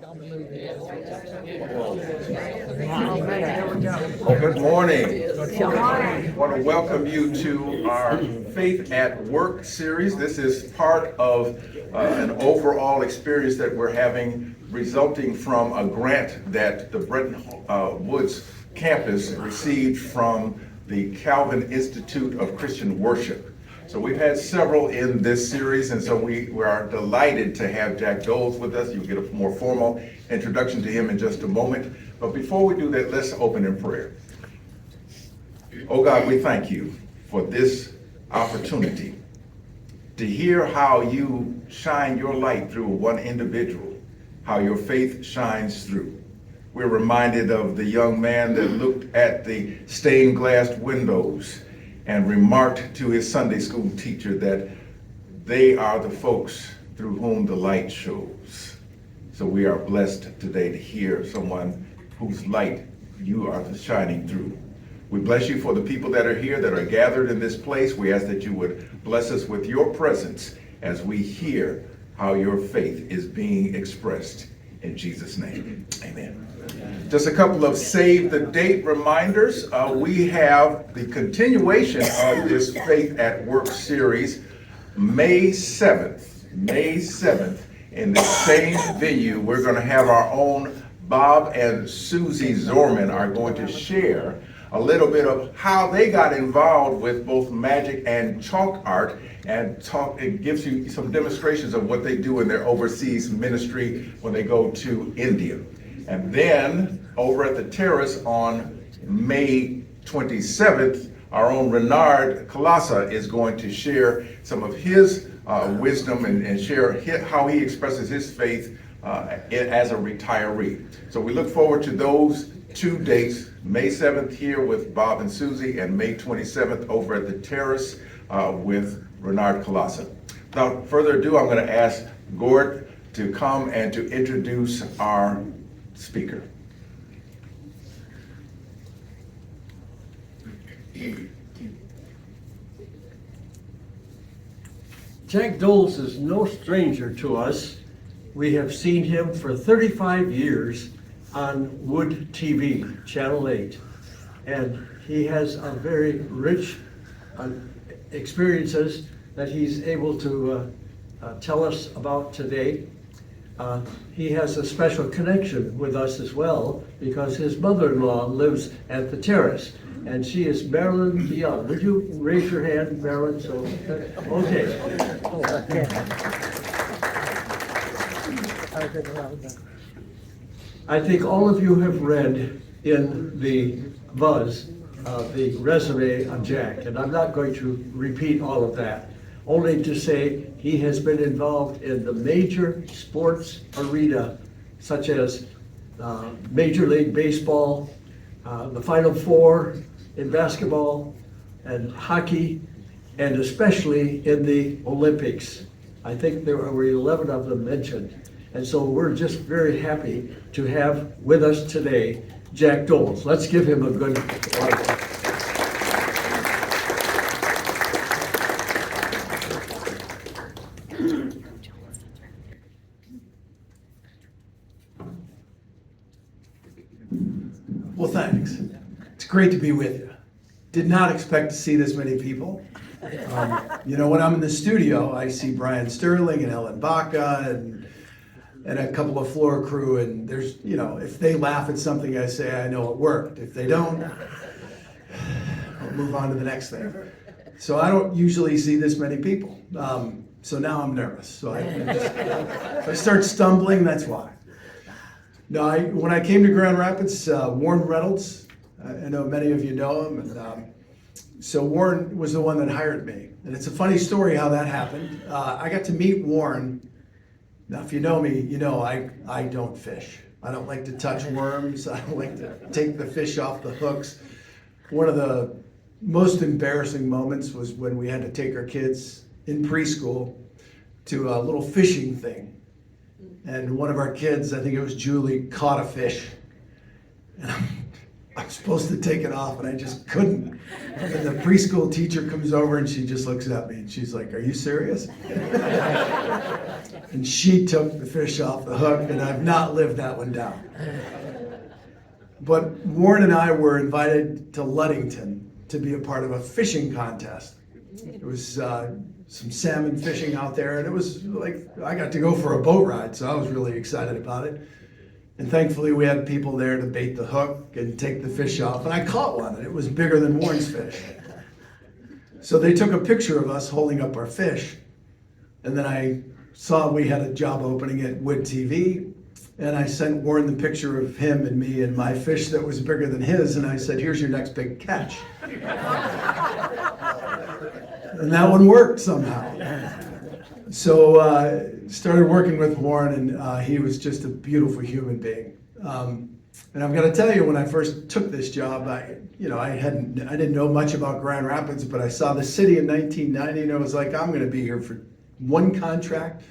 Well, good morning. I want to welcome you to our Faith at Work series. This is part of an overall experience that we're having resulting from a grant that the Bretton Woods campus received from the Calvin Institute of Christian Worship. So we've had several in this series, and so we are delighted to have Jack Doles with us. You'll get a more formal introduction to him in just a moment. But before we do that, let's open in prayer. Oh God, we thank you for this opportunity to hear how you shine your light through one individual, how your faith shines through. We're reminded of the young man that looked at the stained glass windows and remarked to his Sunday school teacher that they are the folks through whom the light shows. So we are blessed today to hear someone whose light you are shining through. We bless you for the people that are here, that are gathered in this place. We ask that you would bless us with your presence as we hear how your faith is being expressed. In Jesus' name, amen. Just a couple of save the date reminders. We have the continuation of this Faith at Work series, May 7th, in the same venue. We're going to have our own Bob and Susie Zorman are going to share a little bit of how they got involved with both magic and chalk art, and it gives you some demonstrations of what they do in their overseas ministry when they go to India. And then over at the terrace on May 27th, our own Renard Kalasa is going to share some of his wisdom and share how he expresses his faith as a retiree. So we look forward to those two dates, May 7th here with Bob and Susie, and May 27th over at the terrace with Renard Kalasa. Without further ado, I'm going to ask Gord to come and to introduce our speaker. Jack Doles is no stranger to us. We have seen him for 35 years on Wood TV, Channel 8. And he has a very rich experiences that he's able to tell us about today. He has a special connection with us as well because his mother-in-law lives at the terrace, and she is Marilyn Dion. Would you raise your hand, Marilyn? So, okay. I think all of you have read in the Buzz the resume of Jack, and I'm not going to repeat all of that. Only to say he has been involved in the major sports arena, such as Major League Baseball, the Final Four in basketball and hockey, and especially in the Olympics. I think there were 11 of them mentioned. And so we're just very happy to have with us today Jack Doles. Let's give him a good applause. Well, thanks. It's great to be with you. Did not expect to see this many people. When I'm in the studio, I see Brian Sterling and Ellen Baca and a couple of floor crew, and there's, if they laugh at something I say, I know it worked. If they don't, I'll move on to the next thing. So I don't usually see this many people. So now I'm nervous. So if I start stumbling, that's why. No, when I came to Grand Rapids, Warren Reynolds, I know many of you know him, and so Warren was the one that hired me. And it's a funny story how that happened. I got to meet Warren. Now, if you know me, you know I don't fish. I don't like to touch worms. I don't like to take the fish off the hooks. One of the most embarrassing moments was when we had to take our kids in preschool to a little fishing thing. And one of our kids, I think it was Julie, caught a fish. And I I'm supposed to take it off, and I just couldn't. And the preschool teacher comes over, and she just looks at me, and she's like, "Are you serious?" And she took the fish off the hook, and I've not lived that one down. But Warren and I were invited to Ludington to be a part of a fishing contest. It was some salmon fishing out there, and it was like I got to go for a boat ride, so I was really excited about it. And thankfully, we had people there to bait the hook and take the fish off, and I caught one, and it was bigger than Warren's fish. So they took a picture of us holding up our fish, and then I saw we had a job opening at Wood TV, and I sent Warren the picture of him and me and my fish that was bigger than his, and I said, "Here's your next big catch." And that one worked somehow. So started working with Warren, and he was just a beautiful human being. And I've got to tell you, when I first took this job, I didn't know much about Grand Rapids, but I saw the city in 1990, and I was like, I'm going to be here for one contract,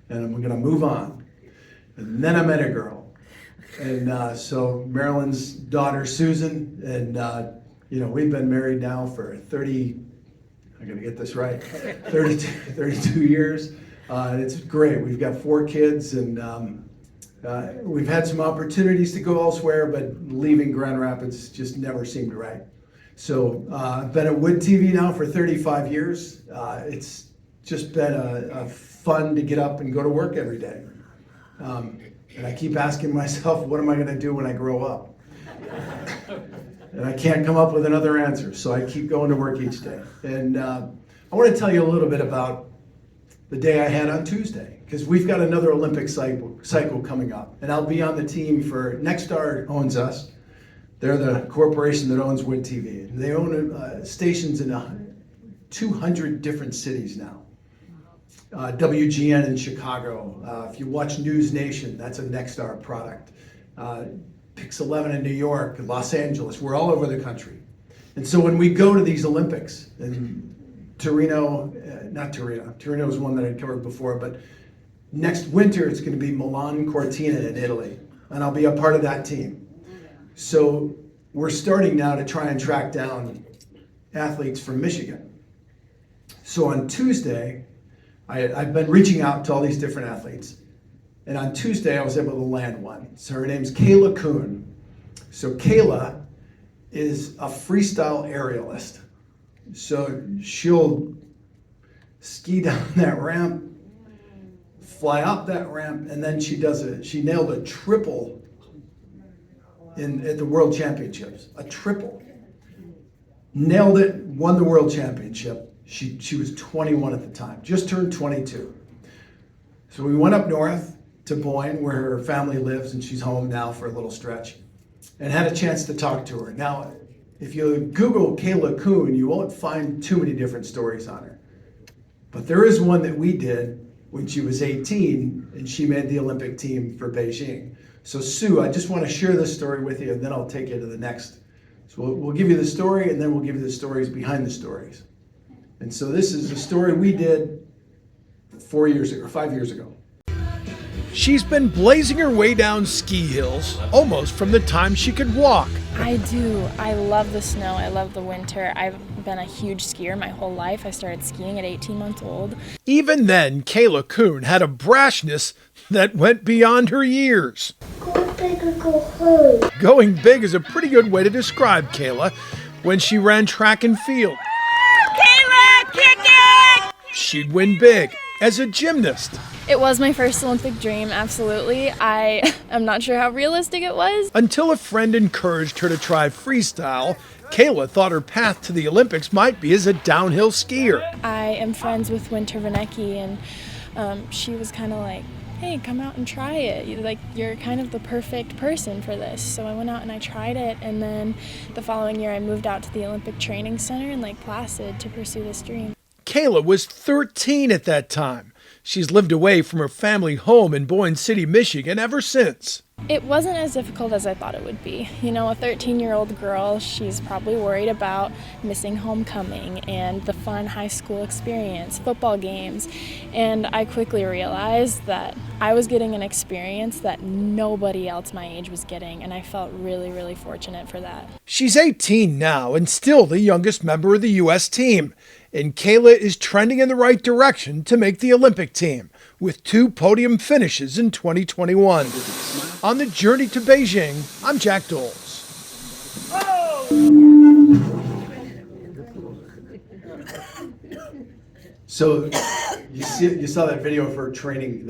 and I'm going to move on. And then I met a girl, and so Marilyn's daughter Susan, and we've been married now for 32 years. It's great. We've got 4 kids, and we've had some opportunities to go elsewhere, but leaving Grand Rapids just never seemed right. So I've been at Wood TV now for 35 years. It's just been a fun to get up and go to work every day. And I keep asking myself, what am I going to do when I grow up? And I can't come up with another answer, so I keep going to work each day. And I want to tell you a little bit about the day I had on Tuesday, because we've got another Olympic cycle coming up, and I'll be on the team for Nexstar owns us. They're the corporation that owns Wood TV. And they own stations in 200 different cities now. WGN in Chicago. If you watch News Nation, that's a Nexstar product. Pix 11 in New York, Los Angeles, we're all over the country. And so when we go to these Olympics, and Torino is one that I covered before, but next winter it's going to be Milan Cortina in Italy, and I'll be a part of that team. So we're starting now to try and track down athletes from Michigan. So on Tuesday, I've been reaching out to all these different athletes. And on Tuesday, I was able to land one. So her name's Kayla Kuhn. So Kayla is a freestyle aerialist. So she'll ski down that ramp, fly up that ramp, and then she nailed a triple at the World Championships. A triple. Nailed it, won the World Championship. She was 21 at the time, just turned 22. So we went up north to Boyne, where her family lives, and she's home now for a little stretch, and had a chance to talk to her. Now, if you Google Kayla Kuhn, you won't find too many different stories on her. But there is one that we did when she was 18, and she made the Olympic team for Beijing. So Sue, I just want to share this story with you, and then I'll take you to the next. So we'll give you the story, and then we'll give you the stories behind the stories. And so this is a story we did 5 years ago. She's been blazing her way down ski hills almost from the time she could walk. I do. I love the snow. I love the winter. I've been a huge skier my whole life. I started skiing at 18 months old. Even then, Kayla Kuhn had a brashness that went beyond her years. Go big or go home. Going big is a pretty good way to describe Kayla when she ran track and field. Kayla, kick it! She'd win big as a gymnast. It was my first Olympic dream, absolutely. I am not sure how realistic it was. Until a friend encouraged her to try freestyle, Kayla thought her path to the Olympics might be as a downhill skier. I am friends with Winter Vanecki, and she was kind of like, hey, come out and try it. You're kind of the perfect person for this. So I went out and I tried it, and then the following year I moved out to the Olympic Training Center in Lake Placid to pursue this dream. Kayla was 13 at that time. She's lived away from her family home in Boyne City, Michigan ever since. It wasn't as difficult as I thought it would be. You know, a 13-year-old girl, she's probably worried about missing homecoming and the fun high school experience, football games, and I quickly realized that I was getting an experience that nobody else my age was getting, and I felt really, really fortunate for that. She's 18 now and still the youngest member of the U.S. team, and Kayla is trending in the right direction to make the Olympic team, with 2 podium finishes in 2021. On the journey to Beijing, I'm Jack Doles. So you saw that video of her training.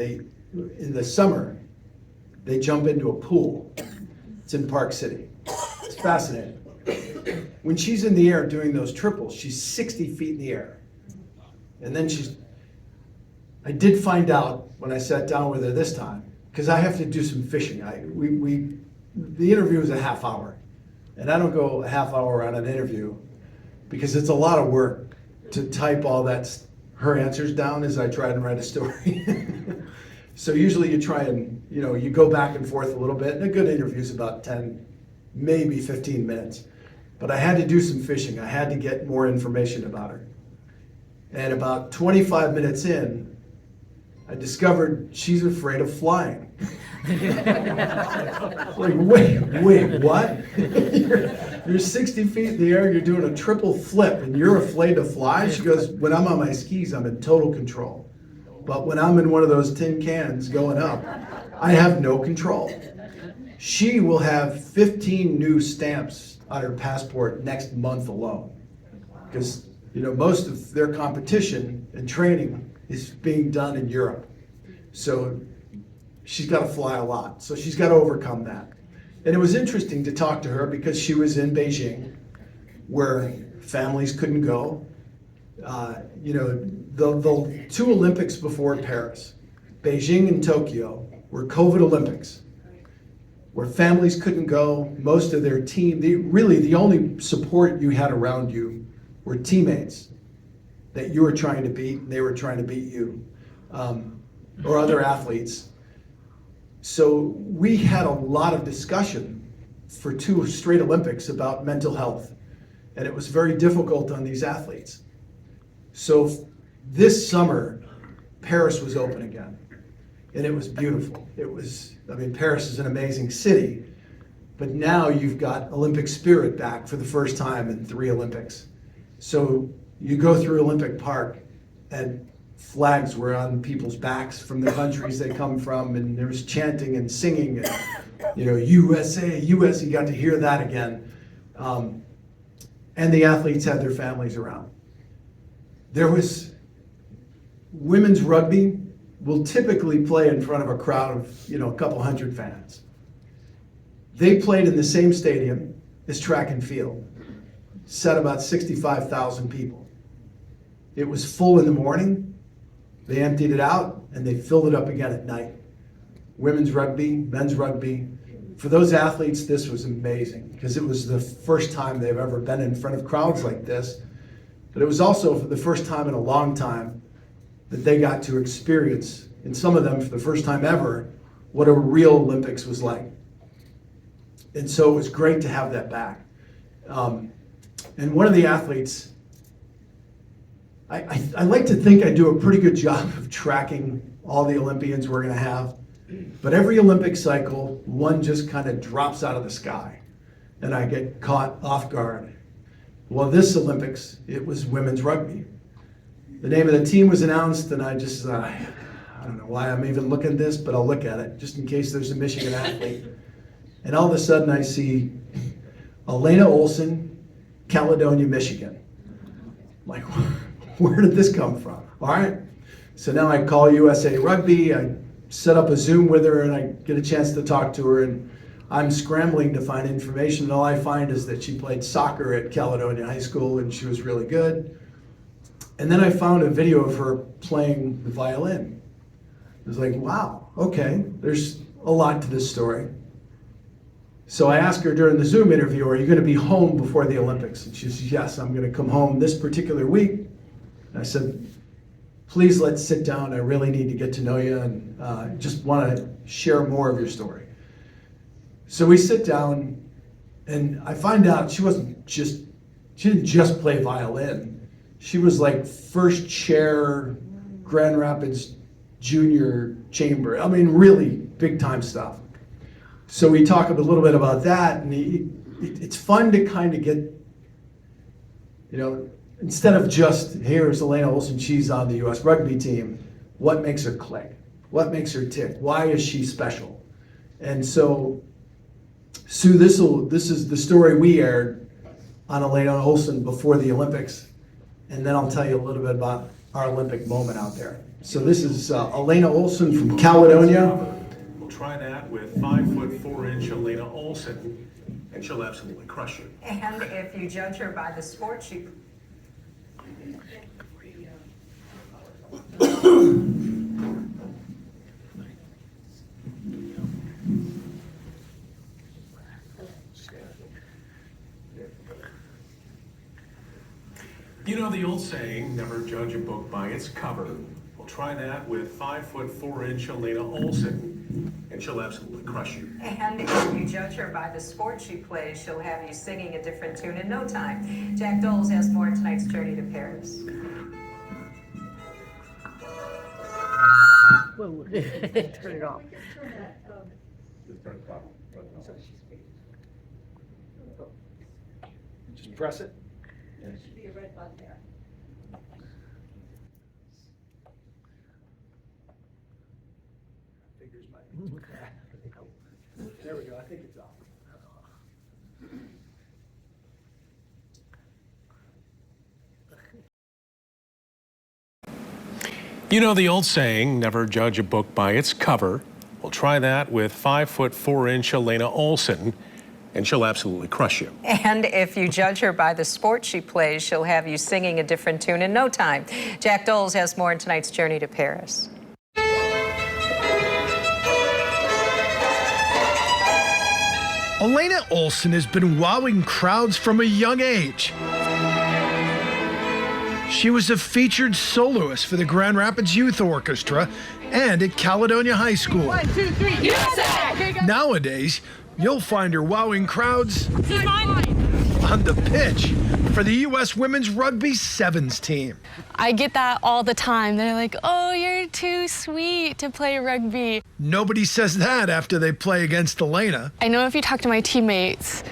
In the summer, they jump into a pool. It's in Park City. It's fascinating. When she's in the air doing those triples, she's 60 feet in the air. And then I did find out when I sat down with her this time, because I have to do some fishing. The interview is a half hour, and I don't go a half hour on an interview because it's a lot of work to type all her answers down as I try and write a story. So usually you try and, you go back and forth a little bit, and a good interview is about 10, maybe 15 minutes. But I had to do some fishing. I had to get more information about her. And about 25 minutes in, I discovered she's afraid of flying. Like, wait, what? You're 60 feet in the air, you're doing a triple flip, and you're afraid to fly? She goes, when I'm on my skis, I'm in total control. But when I'm in one of those tin cans going up, I have no control. She will have 15 new stamps on her passport next month alone. Because, most of their competition and training is being done in Europe. So she's got to fly a lot. So she's got to overcome that. And it was interesting to talk to her because she was in Beijing where families couldn't go. The 2 Olympics before Paris, Beijing and Tokyo, were COVID Olympics where families couldn't go. Most of their team, the only support you had around you were teammates that you were trying to beat, and they were trying to beat you, or other athletes. So we had a lot of discussion for 2 straight Olympics about mental health, and it was very difficult on these athletes. So this summer, Paris was open again, and it was beautiful. Paris is an amazing city, but now you've got Olympic spirit back for the first time in 3 Olympics. So you go through Olympic Park and flags were on people's backs from the countries they come from, and there was chanting and singing, and USA, USA, you got to hear that again. And the athletes had their families around. There was women's rugby will typically play in front of a crowd of, a couple hundred fans. They played in the same stadium as track and field, set about 65,000 people. It was full in the morning. They emptied it out and they filled it up again at night. Women's rugby, men's rugby. For those athletes, this was amazing because it was the first time they've ever been in front of crowds like this. But it was also for the first time in a long time that they got to experience, and some of them for the first time ever, what a real Olympics was like. And so it was great to have that back. And one of the athletes, I like to think I do a pretty good job of tracking all the Olympians we're going to have. But every Olympic cycle, one just kind of drops out of the sky, and I get caught off guard. Well, this Olympics, it was women's rugby. The name of the team was announced, and I don't know why I'm even looking at this, but I'll look at it just in case there's a Michigan athlete. And all of a sudden I see Elena Olsen, Caledonia, Michigan. I'm like, where did this come from? All right. So now I call USA Rugby, I set up a Zoom with her, and I get a chance to talk to her, and I'm scrambling to find information, and all I find is that she played soccer at Caledonia High School, and she was really good. And then I found a video of her playing the violin. I was like, wow, okay, there's a lot to this story. So I asked her during the Zoom interview, are you going to be home before the Olympics? And she says, yes, I'm going to come home this particular week. And I said, please let's sit down. I really need to get to know you and just want to share more of your story. So we sit down, and I find out she didn't just play violin. She was like first chair, Grand Rapids Junior Chamber. I mean, really big time stuff. So we talk a little bit about that, and it's fun to kind of get, instead of just, here's Elena Olsen, she's on the U.S. rugby team, what makes her click? What makes her tick? Why is she special? And so, Sue, this is the story we aired on Elena Olsen before the Olympics, and then I'll tell you a little bit about our Olympic moment out there. So this is Elena Olsen from Caledonia. We'll try that with 5'4" Elena Olsen, and she'll absolutely crush you. And if you judge her by the sport she... You know the old saying, never judge a book by its cover. We'll try that with 5'4" Elena Olsen, and she'll absolutely crush you. And if you judge her by the sport she plays, she'll have you singing a different tune in no time. Jack Doles has more in tonight's journey to Paris. Turn it off. Just press it. There we go, I think it's off. You know the old saying, never judge a book by its cover. We'll try that with 5'4" Elena Olsen, and she'll absolutely crush you. And if you judge her by the sport she plays, she'll have you singing a different tune in no time. Jack Doles has more in tonight's journey to Paris. Elena Olsen has been wowing crowds from a young age. She was a featured soloist for the Grand Rapids Youth Orchestra and at Caledonia High School. 1, 2, 3, USA! Nowadays, you'll find her wowing crowds on the pitch for the U.S. Women's Rugby Sevens team. I get that all the time. They're like, oh, you're too sweet to play rugby. Nobody says that after they play against Elena. I know if you talk to my teammates,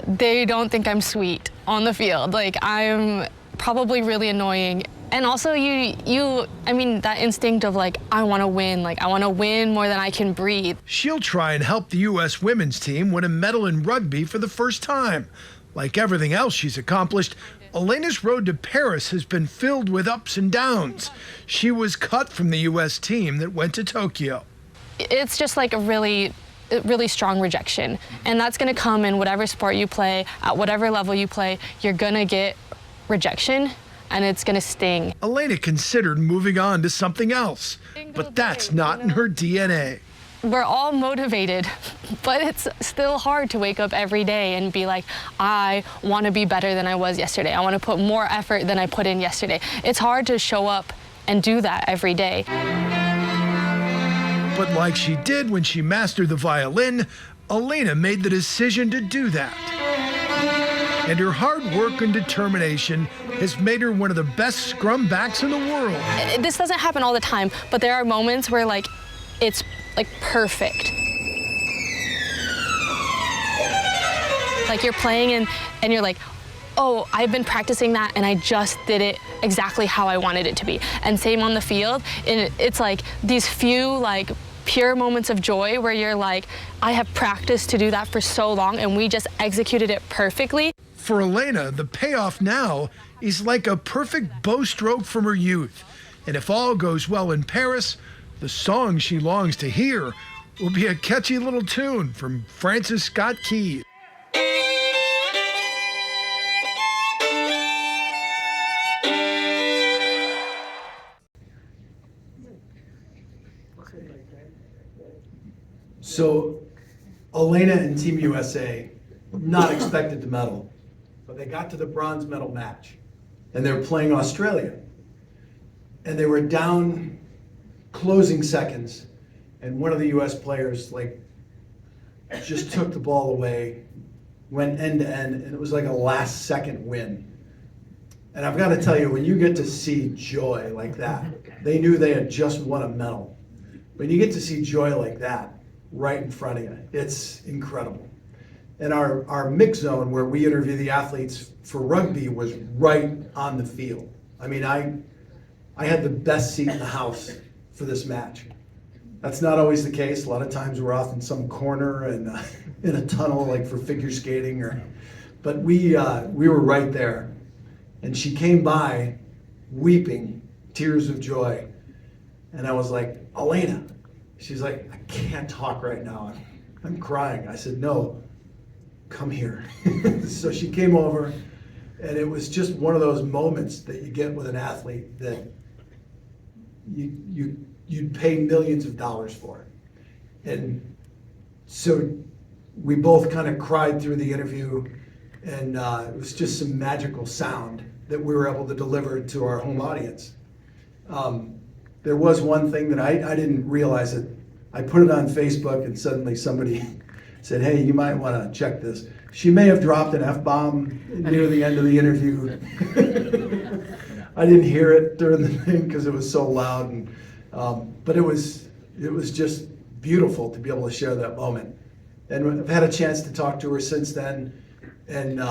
they don't think I'm sweet on the field. Like, I'm probably really annoying. And also that instinct of like, I want to win. Like, I want to win more than I can breathe. She'll try and help the U.S. women's team win a medal in rugby for the first time. Like everything else she's accomplished, Elena's road to Paris has been filled with ups and downs. She was cut from the U.S. team that went to Tokyo. It's just like a really strong rejection. And that's going to come in whatever sport you play, at whatever level you play, you're going to get rejection, and it's going to sting. Elena considered moving on to something else, but that's not in her DNA. We're all motivated, but it's still hard to wake up every day and be like, I want to be better than I was yesterday. I want to put more effort than I put in yesterday. It's hard to show up and do that every day. But like she did when she mastered the violin, Elena made the decision to do that. And her hard work and determination has made her one of the best scrum backs in the world. This doesn't happen all the time, but there are moments where it's perfect. Like you're playing and you're like, oh, I've been practicing that and I just did it exactly how I wanted it to be. And same on the field. And it's like these few pure moments of joy where you're like, I have practiced to do that for so long and we just executed it perfectly. For Elena, the payoff now is like a perfect bow stroke from her youth. And if all goes well in Paris, the song she longs to hear will be a catchy little tune from Francis Scott Key. So Elena and Team USA, not expected to medal, but they got to the bronze medal match and they're playing Australia. And they were down closing seconds, and one of the US players just took the ball away, went end to end, and it was like a last second win. And I've got to tell you, when you get to see joy like that, they knew they had just won a medal. When you get to see joy like that right in front of you, it's incredible. And our mix zone where we interview the athletes for rugby was right on the field. I mean, I had the best seat in the house for this match. That's not always the case. A lot of times we're off in some corner and in a tunnel, like for figure skating, but we were right there. And she came by weeping, tears of joy. And I was like, Elena. She's like, I can't talk right now. I'm crying. I said, no, come here. So she came over, and it was just one of those moments that you get with an athlete that you'd pay millions of dollars for. And so we both kind of cried through the interview, and it was just some magical sound that we were able to deliver to our home audience. There was one thing that I didn't realize it. I put it on Facebook, and suddenly somebody said, hey, you might want to check this. She may have dropped an F-bomb near the end of the interview. I didn't hear it during the thing because it was so loud, but it was just beautiful to be able to share that moment. And I've had a chance to talk to her since then, and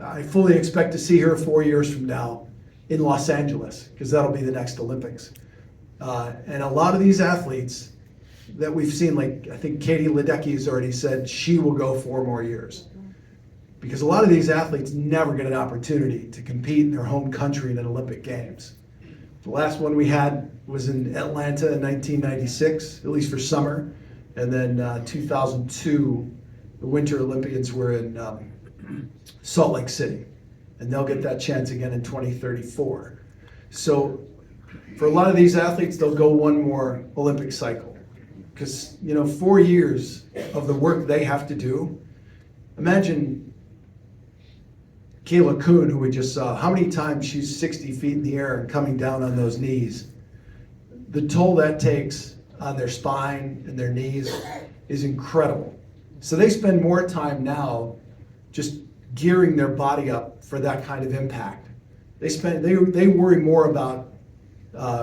I fully expect to see her 4 years from now in Los Angeles, because that'll be the next Olympics. And a lot of these athletes that we've seen, like I think Katie Ledecky has already said she will go 4 more years. Because a lot of these athletes never get an opportunity to compete in their home country in an Olympic Games. The last one we had was in Atlanta in 1996, at least for summer. And then 2002, the Winter Olympians were in Salt Lake City. And they'll get that chance again in 2034. So for a lot of these athletes, they'll go one more Olympic cycle. Because, 4 years of the work they have to do. Imagine Kayla Kuhn, who we just saw, how many times she's 60 feet in the air and coming down on those knees. The toll that takes on their spine and their knees is incredible. So they spend more time now just gearing their body up for that kind of impact. They worry more about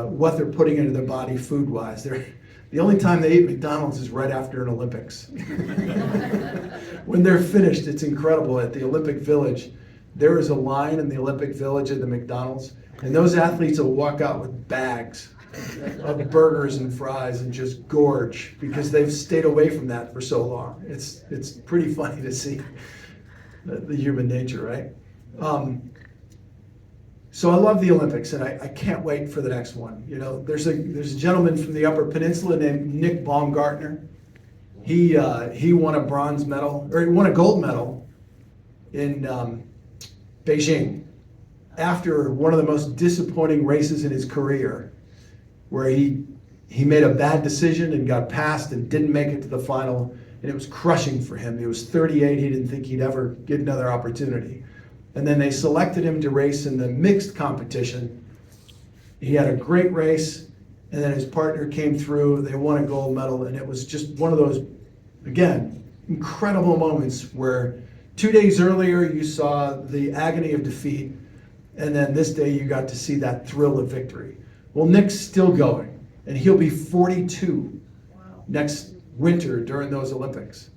what they're putting into their body food-wise. The only time they eat McDonald's is right after an Olympics. When they're finished, it's incredible. At the Olympic Village, there is a line in the Olympic Village at the McDonald's, and those athletes will walk out with bags of burgers and fries and just gorge because they've stayed away from that for so long. It's pretty funny to see the human nature, right? So I love the Olympics, and I can't wait for the next one. There's a gentleman from the Upper Peninsula named Nick Baumgartner. He won a bronze medal, or he won a gold medal in Beijing after one of the most disappointing races in his career, where he made a bad decision and got passed and didn't make it to the final, and it was crushing for him. He was 38, he didn't think he'd ever get another opportunity. And then they selected him to race in the mixed competition. He had a great race, and then his partner came through, they won a gold medal, and it was just one of those, again, incredible moments where 2 days earlier you saw the agony of defeat, and then this day you got to see that thrill of victory. Well, Nick's still going, and he'll be 42 next winter during those Olympics.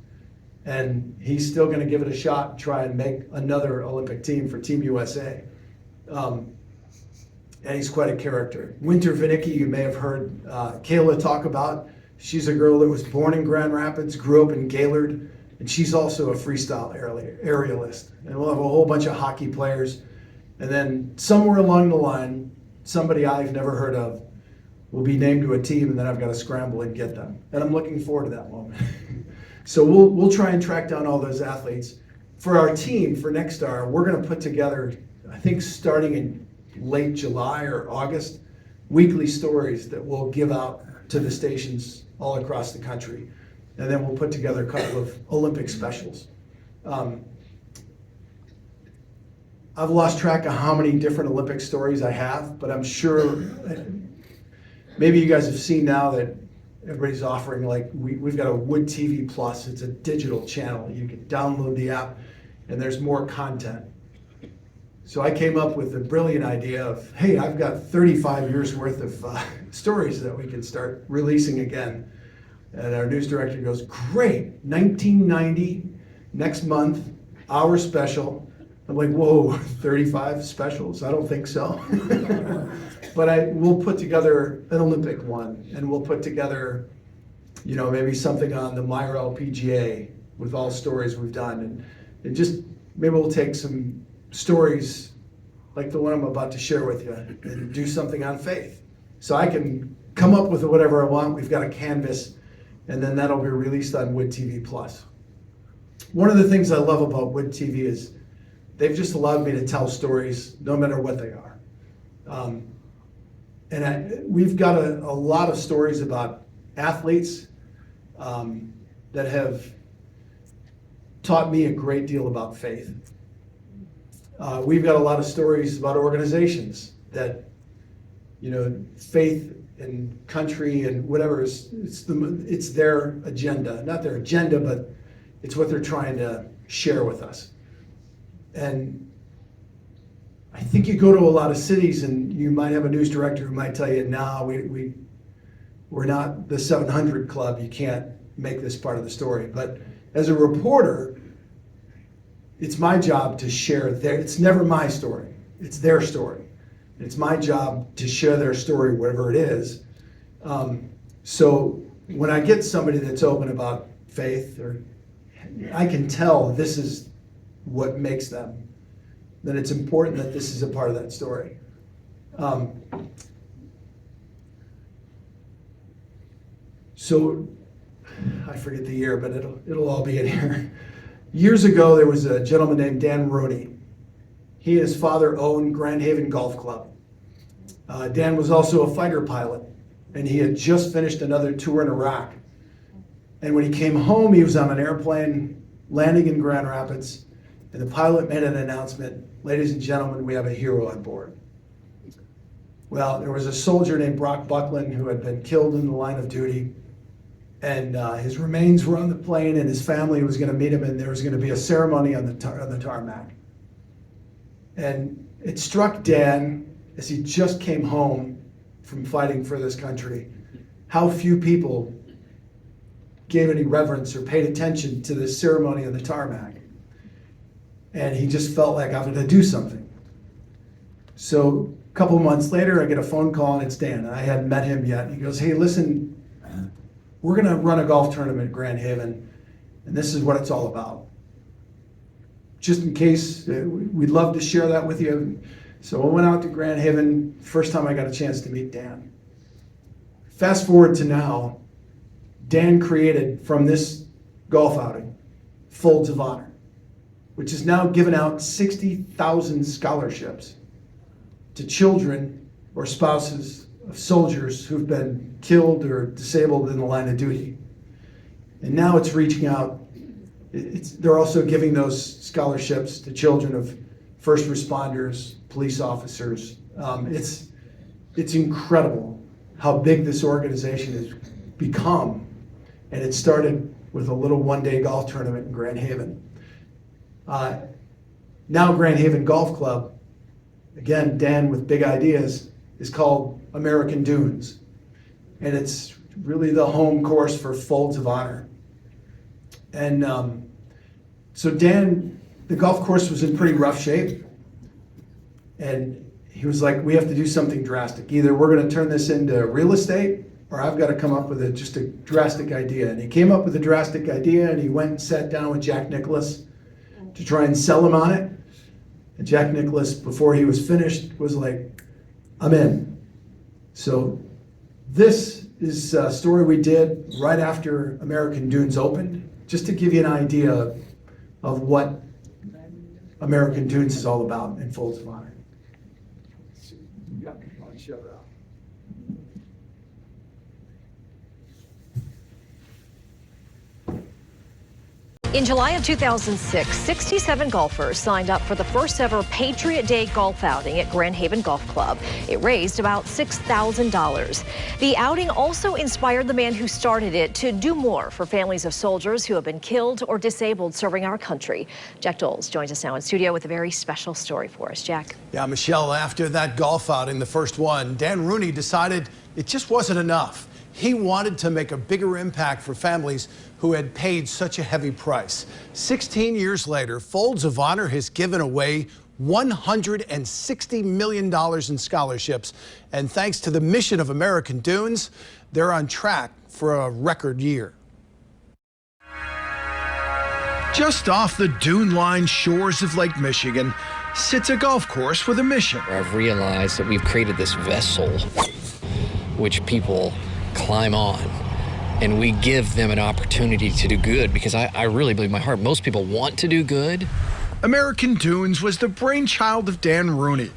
And he's still going to give it a shot and try and make another Olympic team for Team USA. And he's quite a character. Winter Vinicki, you may have heard Kayla talk about. She's a girl that was born in Grand Rapids, grew up in Gaylord, and she's also a freestyle aerialist. And we'll have a whole bunch of hockey players. And then somewhere along the line, somebody I've never heard of will be named to a team, and then I've got to scramble and get them. And I'm looking forward to that moment. So we'll try and track down all those athletes. For our team, for Next Star, we're going to put together, I think starting in late July or August, weekly stories that we'll give out to the stations all across the country. And then we'll put together a couple of Olympic specials. I've lost track of how many different Olympic stories I have, but I'm sure maybe you guys have seen now that everybody's offering, like, we've got a Wood TV Plus. It's a digital channel. You can download the app and there's more content. So I came up with a brilliant idea of, hey, I've got 35 years worth of stories that we can start releasing again. And our news director goes, great, 1990, next month, our special. I'm like, whoa, 35 specials? I don't think so. But we'll put together an Olympic one, and we'll put together, maybe something on the Meyer LPGA with all stories we've done. And just, maybe we'll take some stories like the one I'm about to share with you and do something on faith. So I can come up with whatever I want. We've got a canvas, and then that'll be released on Wood TV Plus. One of the things I love about Wood TV is they've just allowed me to tell stories no matter what they are. We've got a lot of stories about athletes that have taught me a great deal about faith. We've got a lot of stories about organizations that, faith and country and whatever it's their agenda, not their agenda, but it's what they're trying to share with us. And I think you go to a lot of cities and you might have a news director who might tell you, no, we're not the 700 Club. You can't make this part of the story. But as a reporter, it's my job to share it's never my story. It's their story. It's my job to share their story, whatever it is. So when I get somebody that's open about faith, or I can tell this is what makes them, then it's important that this is a part of that story. So I forget the year, but it'll all be in here. Years ago, there was a gentleman named Dan Rooney. He and his father owned Grand Haven Golf Club. Dan was also a fighter pilot, and he had just finished another tour in Iraq. And when he came home, he was on an airplane landing in Grand Rapids, and the pilot made an announcement, ladies and gentlemen, we have a hero on board. Well, there was a soldier named Brock Buckland who had been killed in the line of duty, and his remains were on the plane, and his family was going to meet him, and there was going to be a ceremony on the tarmac. And it struck Dan, as he just came home from fighting for this country, how few people gave any reverence or paid attention to this ceremony on the tarmac. And he just felt like, I'm going to do something. So a couple of months later, I get a phone call, and it's Dan. And I hadn't met him yet. He goes, hey, listen, we're going to run a golf tournament at Grand Haven, and this is what it's all about. Just in case, we'd love to share that with you. So I went out to Grand Haven, first time I got a chance to meet Dan. Fast forward to now, Dan created from this golf outing Folds of Honor, which has now given out 60,000 scholarships to children or spouses of soldiers who've been killed or disabled in the line of duty. And now it's reaching out. They're also giving those scholarships to children of first responders, police officers. It's incredible how big this organization has become. And it started with a little one-day golf tournament in Grand Haven. Now Grand Haven Golf Club, again, Dan with big ideas, is called American Dunes. And it's really the home course for Folds of Honor. And so Dan, the golf course was in pretty rough shape. And he was like, we have to do something drastic. Either we're going to turn this into real estate, or I've got to come up with just a drastic idea. And he came up with a drastic idea, and he went and sat down with Jack Nicklaus to try and sell him on it. And Jack Nicklaus, before he was finished, was like, I'm in. So this is a story we did right after American Dunes opened, just to give you an idea of what American Dunes is all about in Folds of Honor. Show that. In July of 2006, 67 golfers signed up for the first ever Patriot Day golf outing at Grand Haven Golf Club. It raised about $6,000. The outing also inspired the man who started it to do more for families of soldiers who have been killed or disabled serving our country. Jack Doles joins us now in studio with a very special story for us. Jack. Yeah, Michelle, after that golf outing, the first one, Dan Rooney decided it just wasn't enough. He wanted to make a bigger impact for families who had paid such a heavy price. 16 years later, Folds of Honor has given away $160 million in scholarships. And thanks to the mission of American Dunes, they're on track for a record year. Just off the dune-lined shores of Lake Michigan sits a golf course with a mission. I've realized that we've created this vessel which people climb on, and we give them an opportunity to do good, because I really believe in my heart most people want to do good. American Dunes was the brainchild of Dan Rooney.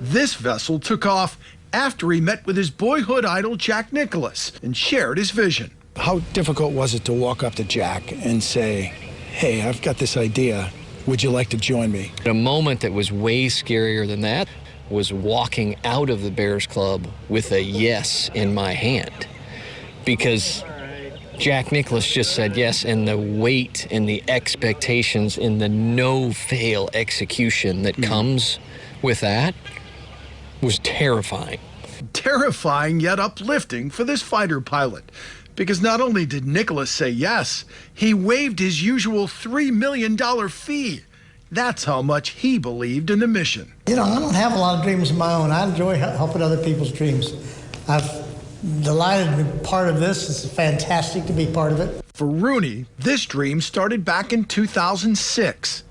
This vessel took off after he met with his boyhood idol Jack Nicklaus and shared his vision. How difficult was it to walk up to Jack and say, hey, I've got this idea, would you like to join me? A moment that was way scarier than that was walking out of the Bears Club with a yes in my hand, because Jack Nicklaus just said yes, and the weight and the expectations and the no-fail execution that comes with that was terrifying. Terrifying yet uplifting for this fighter pilot, because not only did Nicklaus say yes, he waived his usual $3 million fee. That's how much he believed in the mission. You know, I don't have a lot of dreams of my own. I enjoy helping other people's dreams. I've delighted to be part of this. It's fantastic to be part of it. For Rooney, this dream started back in 2006.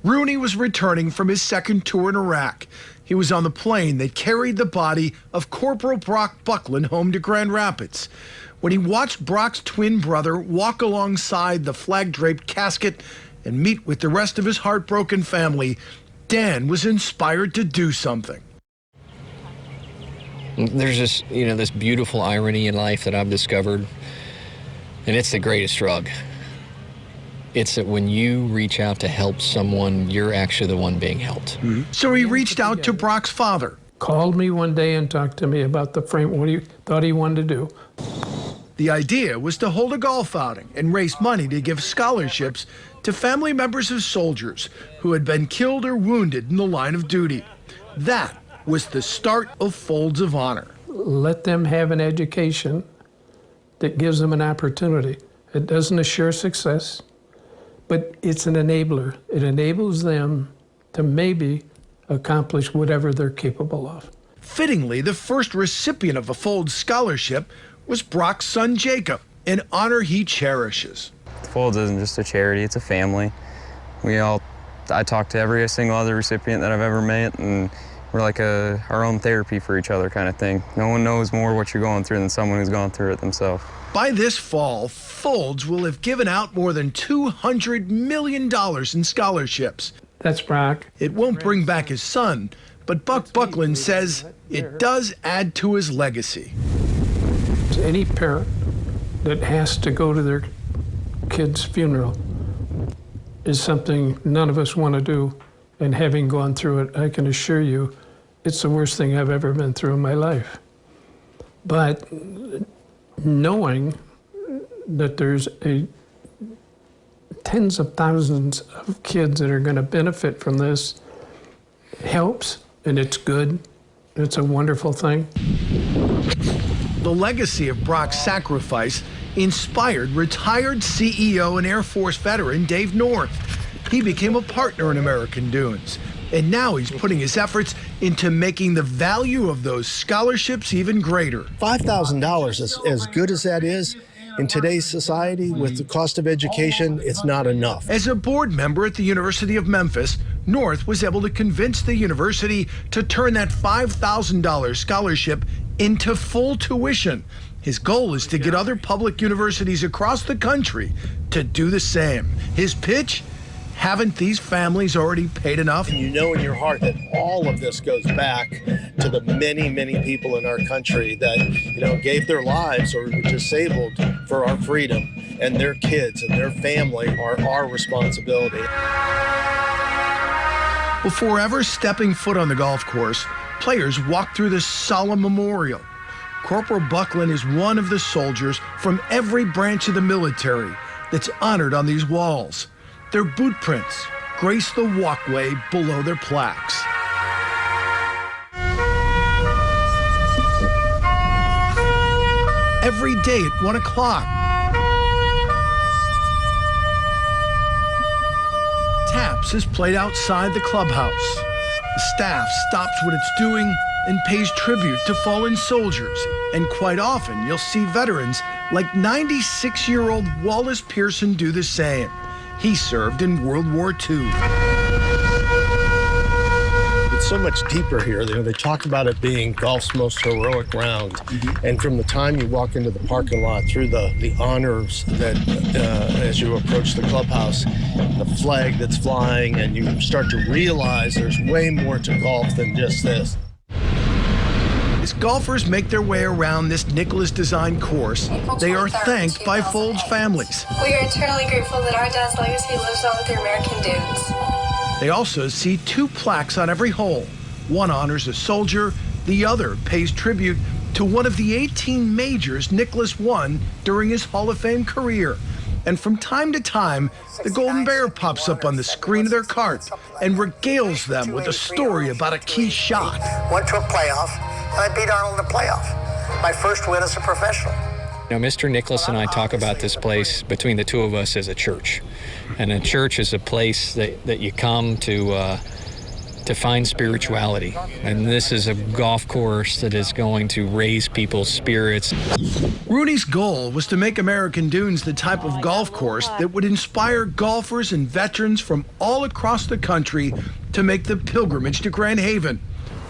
Rooney was returning from his second tour in Iraq. He was on the plane that carried the body of Corporal Brock Buckland home to Grand Rapids. When he watched Brock's twin brother walk alongside the flag-draped casket and meet with the rest of his heartbroken family, Dan was inspired to do something. There's this, this beautiful irony in life that I've discovered, and it's the greatest drug. It's that when you reach out to help someone, you're actually the one being helped. So he reached out to Brock's father. Called me one day and talked to me about the frame, what he thought he wanted to do. The idea was to hold a golf outing and raise money to give scholarships to family members of soldiers who had been killed or wounded in the line of duty. That was the start of Folds of Honor. Let them have an education that gives them an opportunity. It doesn't assure success, but it's an enabler. It enables them to maybe accomplish whatever they're capable of. Fittingly, the first recipient of a Folds scholarship was Brock's son Jacob, an honor he cherishes. Folds isn't just a charity, it's a family. I talk to every single other recipient that I've ever met, and we're like our own therapy for each other kind of thing. No one knows more what you're going through than someone who's gone through it themselves. By this fall, Folds will have given out more than $200 million in scholarships. That's Brock. It won't bring back his son, but Buck Buckland says it does add to his legacy. Any parent that has to go to their kid's funeral is something none of us want to do, and having gone through it, I can assure you it's the worst thing I've ever been through in my life. But knowing that there's tens of thousands of kids that are going to benefit from this helps, and it's good. It's a wonderful thing. The legacy of Brock's sacrifice inspired retired CEO and Air Force veteran Dave North. He became a partner in American Dunes, and now he's putting his efforts into making the value of those scholarships even greater. $5,000, as good as that is, in today's society, with the cost of education, it's not enough. As a board member at the University of Memphis, North was able to convince the university to turn that $5,000 scholarship into full tuition. His goal is to get other public universities across the country to do the same. His pitch? Haven't these families already paid enough? And you know in your heart that all of this goes back to the many, many people in our country that, gave their lives or were disabled for our freedom. and their kids and their family are our responsibility. Before ever stepping foot on the golf course, players walk through this solemn memorial. Corporal Buckland is one of the soldiers from every branch of the military that's honored on these walls. Their boot prints grace the walkway below their plaques. Every day at 1 o'clock, Taps is played outside the clubhouse. The staff stops what it's doing and pays tribute to fallen soldiers. And quite often, you'll see veterans like 96-year-old Wallace Pearson do the same. He served in World War II. It's so much deeper here. They talk about it being golf's most heroic round. And from the time you walk into the parking lot through the honors that as you approach the clubhouse, the flag that's flying, and you start to realize there's way more to golf than just this. As golfers make their way around this Nicklaus design course, they are thanked by Folds families. We are eternally grateful that our dad's legacy lives on through American Dunes. They also see 2 plaques on every hole. One honors a soldier, the other pays tribute to one of the 18 majors Nicklaus won during his Hall of Fame career. And from time to time, the Golden Bear pops up on the screen of their cart and regales them with a story about a key shot. Went to a playoff, and I beat Arnold in the playoff. My first win as a professional. You know, Mr. Nicklaus and I talk about this place between the two of us as a church. And a church is a place that you come to find spirituality. And this is a golf course that is going to raise people's spirits. Rooney's goal was to make American Dunes the type of golf course that would inspire golfers and veterans from all across the country to make the pilgrimage to Grand Haven.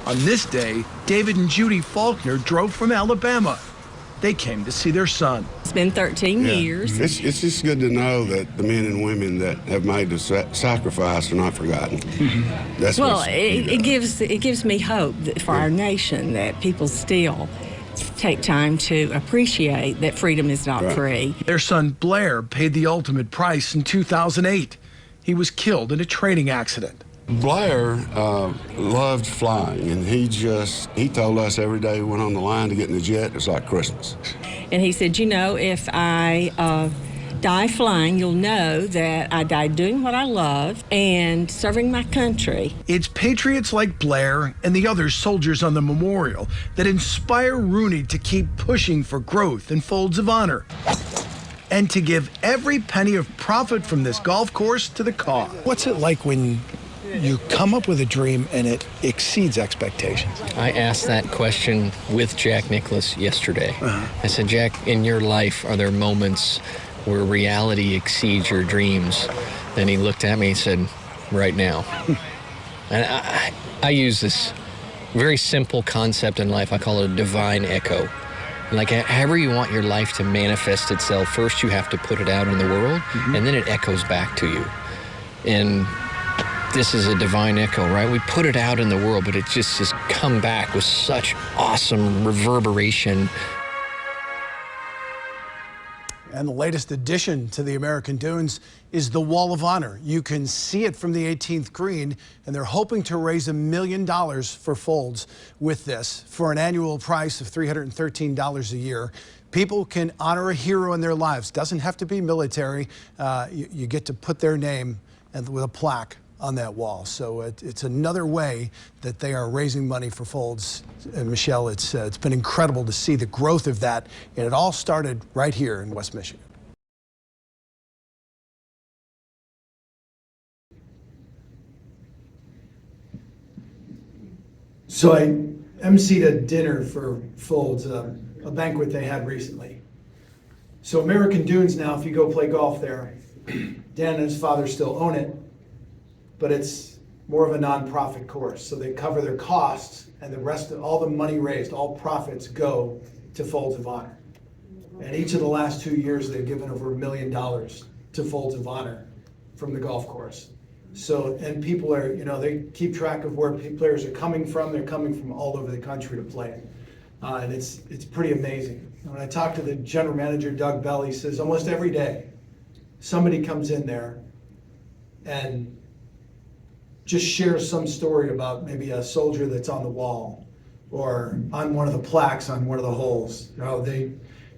On this day, David and Judy Faulkner drove from Alabama. They came to see their son. It's been 13 years. It's just good to know that the men and women that have made the sacrifice are not forgotten. That's it gives me hope that for our nation that people still take time to appreciate that freedom is not free. Their son Blair paid the ultimate price in 2008. He was killed in a training accident. Blair loved flying, and he told us every day we went on the line to get in the jet, it was like Christmas. And he said, you know, if I die flying, you'll know that I died doing what I love and serving my country. It's patriots like Blair and the other soldiers on the memorial that inspire Rooney to keep pushing for growth and Folds of Honor, and to give every penny of profit from this golf course to the cause. What's it like when you come up with a dream and it exceeds expectations? I asked that question with Jack Nicklaus yesterday. I said, Jack, in your life, are there moments where reality exceeds your dreams? Then he looked at me and said, right now. And I use this very simple concept in life. I call it a divine echo. Like, however you want your life to manifest itself, first you have to put it out in the world, and then it echoes back to you. And this is a divine echo, right? We put it out in the world, but it just has come back with such awesome reverberation. And the latest addition to the American Dunes is the Wall of Honor. You can see it from the 18th green, and they're hoping to raise $1 million for Folds with this for an annual price of $313 a year. People can honor a hero in their lives. Doesn't have to be military. You get to put their name with a plaque on that wall. So it's another way that they are raising money for Folds. And Michelle, it's been incredible to see the growth of that. And it all started right here in West Michigan. So I emceed a dinner for Folds, a banquet they had recently. So American Dunes now, if you go play golf there, Dan and his father still own it, but it's more of a non-profit course. So they cover their costs, and the rest of all the money raised, all profits go to Folds of Honor. And each of the last 2 years, they've given over $1 million to Folds of Honor from the golf course. So, and people are, you know, they keep track of where players are coming from. They're coming from all over the country to play. And it's pretty amazing. When I talked to the general manager, Doug Bell, he says almost every day, somebody comes in there and just shares some story about maybe a soldier that's on the wall or on one of the plaques on one of the holes. You know,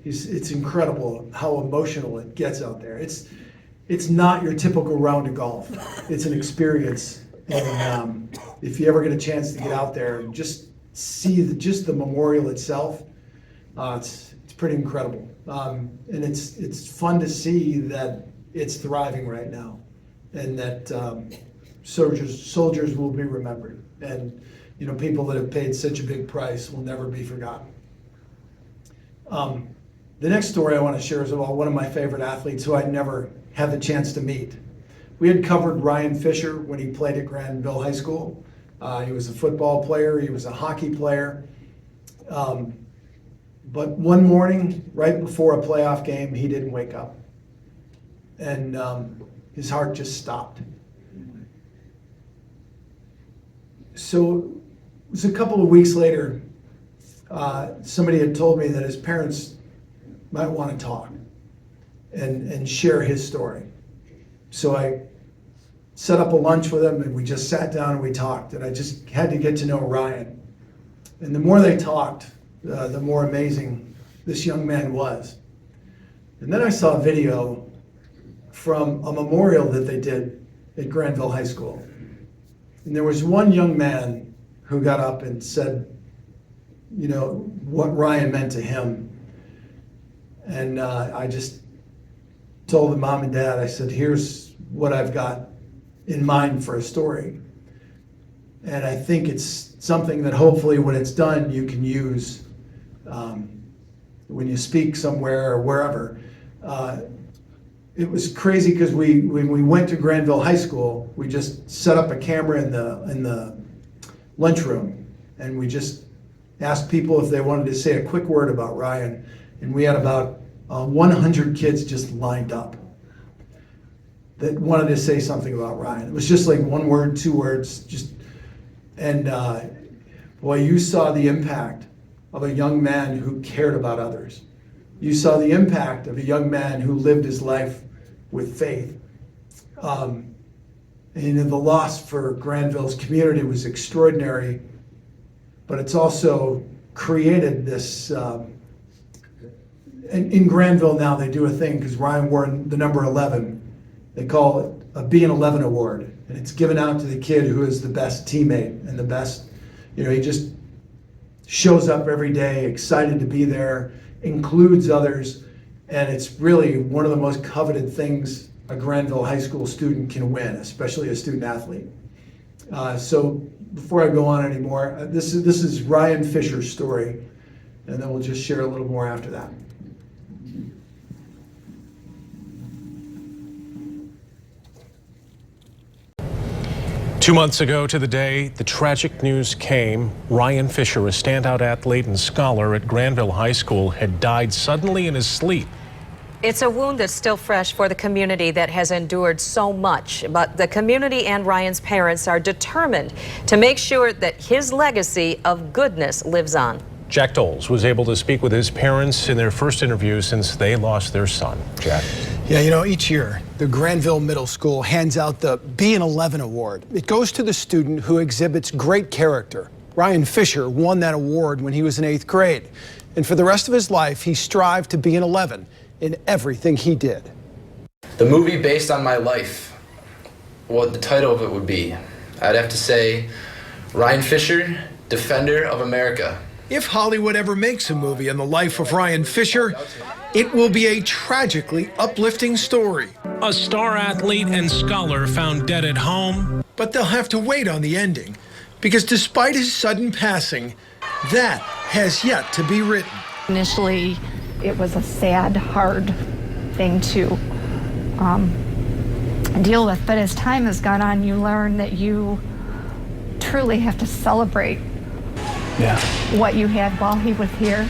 it's incredible how emotional it gets out there. It's not your typical round of golf. It's an experience. And if you ever get a chance to get out there and just see the memorial itself, it's pretty incredible. And it's fun to see that it's thriving right now, and that soldiers will be remembered, and you know, people that have paid such a big price will never be forgotten. The next story I want to share is about one of my favorite athletes who I never had the chance to meet. We had covered Ryan Fisher when he played at Granville High School. He was a football player, he was a hockey player. But one morning, right before a playoff game, he didn't wake up. And his heart just stopped. So it was a couple of weeks later, somebody had told me that his parents might want to talk and share his story. So I set up a lunch with him, and we just sat down and we talked, and I just had to get to know Ryan. And the more they talked, the more amazing this young man was. And then I saw a video from a memorial that they did at Granville High School. And there was one young man who got up and said, you know, what Ryan meant to him. And I just told the mom and dad, I said, here's what I've got in mind for a story. And I think it's something that hopefully when it's done, you can use when you speak somewhere or wherever. It was crazy because when we went to Granville High School, we just set up a camera in the lunchroom, and we just asked people if they wanted to say a quick word about Ryan. And we had about 100 kids just lined up that wanted to say something about Ryan. It was just like one word, two words, and boy, you saw the impact of a young man who cared about others. You saw the impact of a young man who lived his life with faith. And the loss for Granville's community was extraordinary, but it's also created this, in Granville now they do a thing because Ryan wore the number 11. They call it a Being 11 award, and it's given out to the kid who is the best teammate and the best, you know, he just shows up every day, excited to be there, includes others, and it's really one of the most coveted things a Granville High School student can win, especially a student athlete. So before I go on anymore, this is Ryan Fisher's story, and then we'll just share a little more after that. Two months ago to the day, the tragic news came. Ryan Fisher, a standout athlete and scholar at Granville High School, had died suddenly in his sleep. It's a wound that's still fresh for the community that has endured so much, but the community and Ryan's parents are determined to make sure that his legacy of goodness lives on. Jack Doles was able to speak with his parents in their first interview since they lost their son. Jack. Yeah, you know, each year, the Granville Middle School hands out the Being 11 award. It goes to the student who exhibits great character. Ryan Fisher won that award when he was in 8th grade. And for the rest of his life, he strived to be an 11 in everything he did. The movie based on my life, what the title of it would be, I'd have to say, Ryan Fisher, Defender of America. If Hollywood ever makes a movie on the life of Ryan Fisher, it will be a tragically uplifting story. A star athlete and scholar found dead at home. But they'll have to wait on the ending, because despite his sudden passing, that has yet to be written. Initially, it was a sad, hard thing to deal with, but as time has gone on, you learn that you truly have to celebrate what you had while he was here.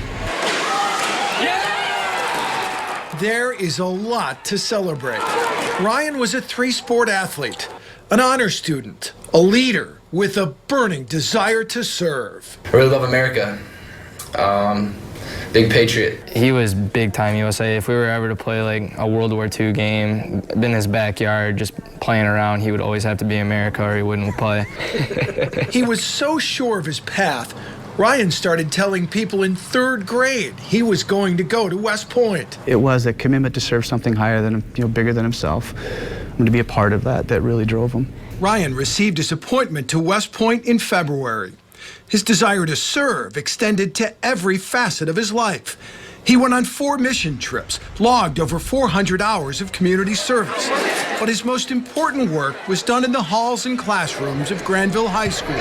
There is a lot to celebrate. Ryan was a 3-sport athlete, an honor student, a leader with a burning desire to serve. I really love America. Big Patriot. He was big time USA. If we were ever to play like a World War II game in his backyard, just playing around, he would always have to be America or he wouldn't play. He was so sure of his path, Ryan started telling people in 3rd grade he was going to go to West Point. It was a commitment to serve something higher than, bigger than himself. And to be a part of that really drove him. Ryan received his appointment to West Point in February. His desire to serve extended to every facet of his life. He went on 4 mission trips, logged over 400 hours of community service. But his most important work was done in the halls and classrooms of Granville High School.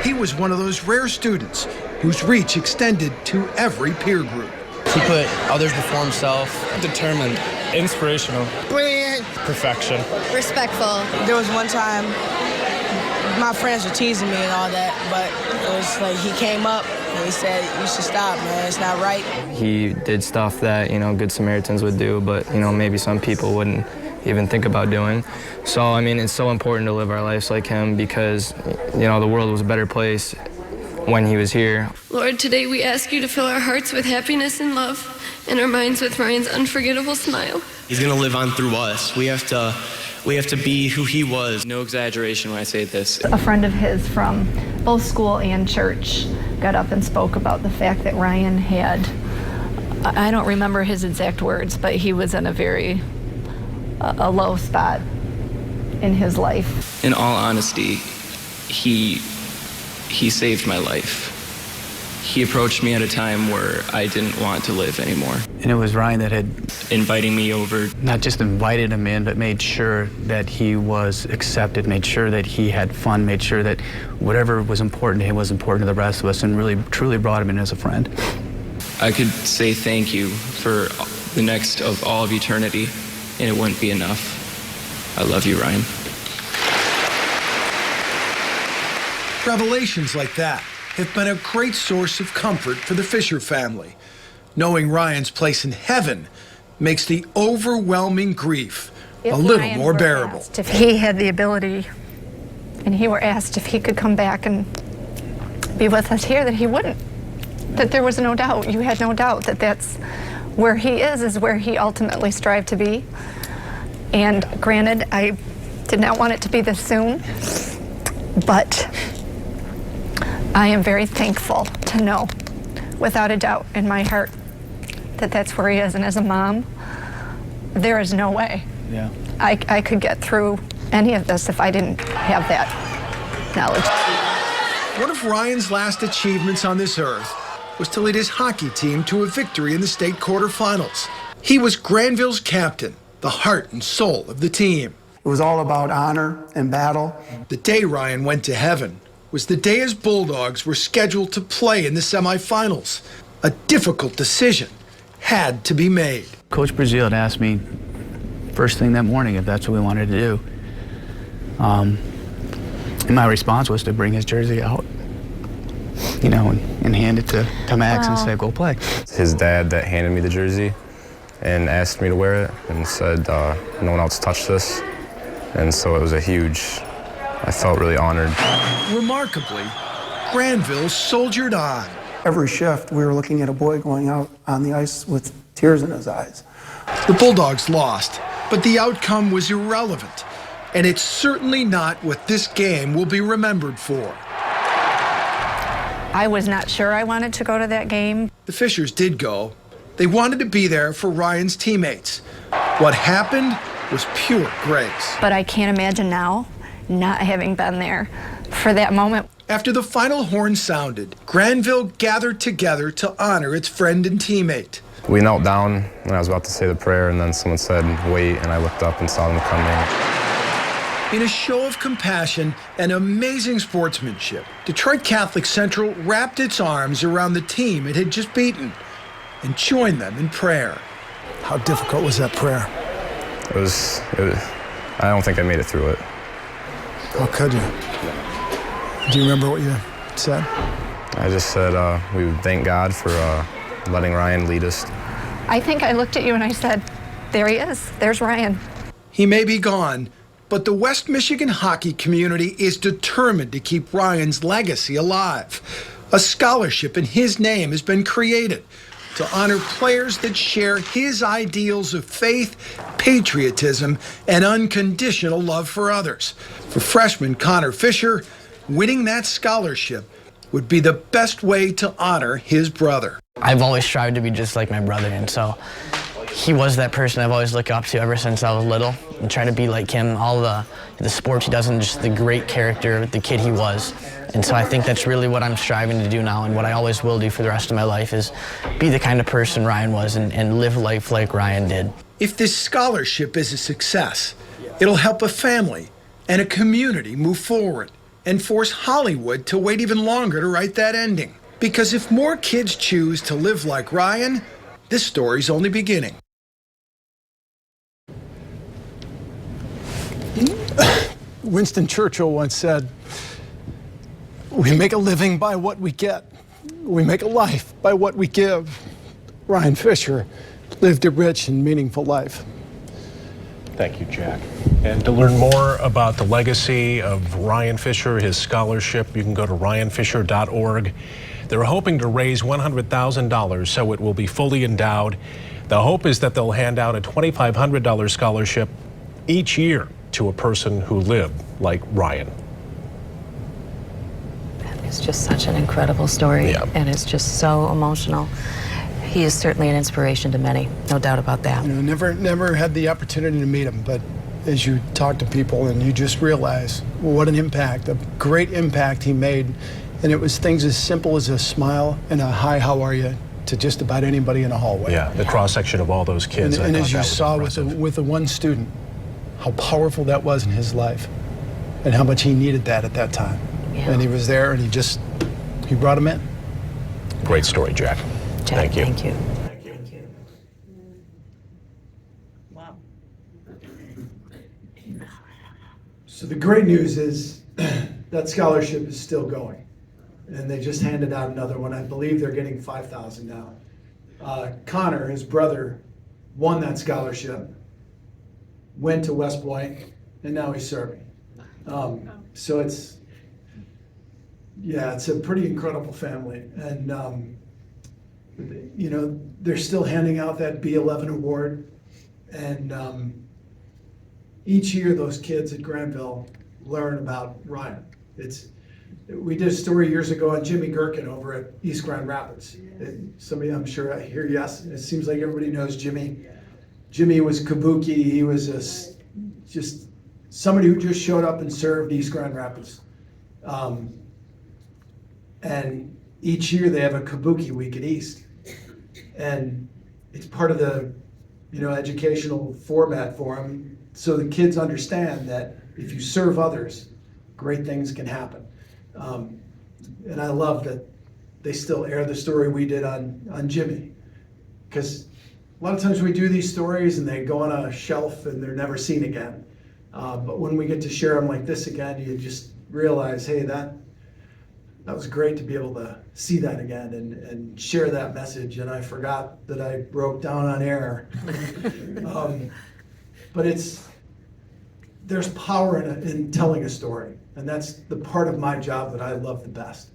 He was one of those rare students whose reach extended to every peer group. He put others before himself. Determined. Inspirational. Brilliant. Perfection. Respectful. There was one time my friends were teasing me and all that, but it was like he came up and he said, "You should stop, man. It's not right." He did stuff that, Good Samaritans would do, but, maybe some people wouldn't even think about doing. So, I mean, it's so important to live our lives like him because, the world was a better place when he was here. Lord, today we ask you to fill our hearts with happiness and love and our minds with Ryan's unforgettable smile. He's going to live on through us. We have to be who he was. No exaggeration when I say this. A friend of his from both school and church got up and spoke about the fact that Ryan had, I don't remember his exact words, but he was in a low spot in his life. In all honesty, he saved my life. He approached me at a time where I didn't want to live anymore. And it was Ryan that had inviting me over. Not just invited him in, but made sure that he was accepted, made sure that he had fun, made sure that whatever was important to him was important to the rest of us, and really, truly brought him in as a friend. I could say thank you for the next of all of eternity, and it wouldn't be enough. I love you, Ryan. Revelations like that have been a great source of comfort for the Fisher family. Knowing Ryan's place in heaven makes the overwhelming grief a little more bearable. If he had the ability and he were asked if he could come back and be with us here, that he wouldn't. That there was no doubt, you had no doubt that that's where he is where he ultimately strived to be. And granted, I did not want it to be this soon, but I am very thankful to know, without a doubt in my heart, that that's where he is. And as a mom, there is no way I could get through any of this if I didn't have that knowledge. One of Ryan's last achievements on this earth was to lead his hockey team to a victory in the state quarterfinals. He was Granville's captain, the heart and soul of the team. It was all about honor and battle. The day Ryan went to heaven was the day his Bulldogs were scheduled to play in the semifinals. A difficult decision had to be made. Coach Brazil had asked me first thing that morning if that's what we wanted to do. And my response was to bring his jersey out, and hand it to Max and say, go play. His dad that handed me the jersey and asked me to wear it and said, no one else touched this. And so it was I felt really honored. Remarkably, Granville soldiered on. Every shift, we were looking at a boy going out on the ice with tears in his eyes. The Bulldogs lost, but the outcome was irrelevant. And it's certainly not what this game will be remembered for. I was not sure I wanted to go to that game. The Fishers did go. They wanted to be there for Ryan's teammates. What happened was pure grace. But I can't imagine now not having been there for that moment. After the final horn sounded, Granville gathered together to honor its friend and teammate. We knelt down and I was about to say the prayer, and then someone said, wait, and I looked up and saw them coming. In a show of compassion and amazing sportsmanship, Detroit Catholic Central wrapped its arms around the team it had just beaten and joined them in prayer. How difficult was that prayer? I don't think I made it through it. How could you? Do you remember what you said? I just said we would thank God for letting Ryan lead us. I think I looked at you and I said, there he is. There's Ryan. He may be gone, but the West Michigan hockey community is determined to keep Ryan's legacy alive. A scholarship in his name has been created to honor players that share his ideals of faith, patriotism, and unconditional love for others. For freshman Connor Fisher, winning that scholarship would be the best way to honor his brother. I've always strived to be just like my brother, and so he was that person I've always looked up to ever since I was little, and trying to be like him, all the sports he does, and just the great character, the kid he was. And so I think that's really what I'm striving to do now, and what I always will do for the rest of my life is be the kind of person Ryan was and live life like Ryan did. If this scholarship is a success, it'll help a family and a community move forward and force Hollywood to wait even longer to write that ending. Because if more kids choose to live like Ryan, this story's only beginning. Winston Churchill once said, "We make a living by what we get. We make a life by what we give." Ryan Fisher lived a rich and meaningful life. Thank you, Jack. And to learn more about the legacy of Ryan Fisher, his scholarship, you can go to ryanfisher.org. They're hoping to raise $100,000 so it will be fully endowed. The hope is that they'll hand out a $2,500 scholarship each year to a person who lived like Ryan. It's just such an incredible story, and it's just so emotional. He is certainly an inspiration to many, no doubt about that. You know, never had the opportunity to meet him, but as you talk to people and you just realize what an impact, a great impact he made. And it was things as simple as a smile and a "hi, how are you?" to just about anybody in a hallway. Yeah, the cross-section of all those kids. And as you saw with the one student, how powerful that was in his life and how much he needed that at that time. Yeah. And he was there, and he brought him in. Great story, Jack. Thank you. Thank you. So the great news is that scholarship is still going. And they just handed out another one. I believe they're getting $5,000 now. Connor, his brother, won that scholarship, went to West Point, and now he's serving. So it's a pretty incredible family. And, you know, they're still handing out that B11 award. And each year those kids at Granville learn about Ryan. We did a story years ago on Jimmy Gherkin over at East Grand Rapids. Some of you, I'm sure, I hear yes. It seems like everybody knows Jimmy. Jimmy was kabuki. He was just somebody who just showed up and served East Grand Rapids. And each year they have a kabuki week at East. And it's part of the, educational format for them, so the kids understand that if you serve others, great things can happen. And I love that they still air the story we did on Jimmy, because a lot of times we do these stories and they go on a shelf and they're never seen again. But when we get to share them like this again, you just realize, hey, that was great to be able to see that again and share that message. And I forgot that I broke down on air. But there's power in telling a story. And that's the part of my job that I love the best,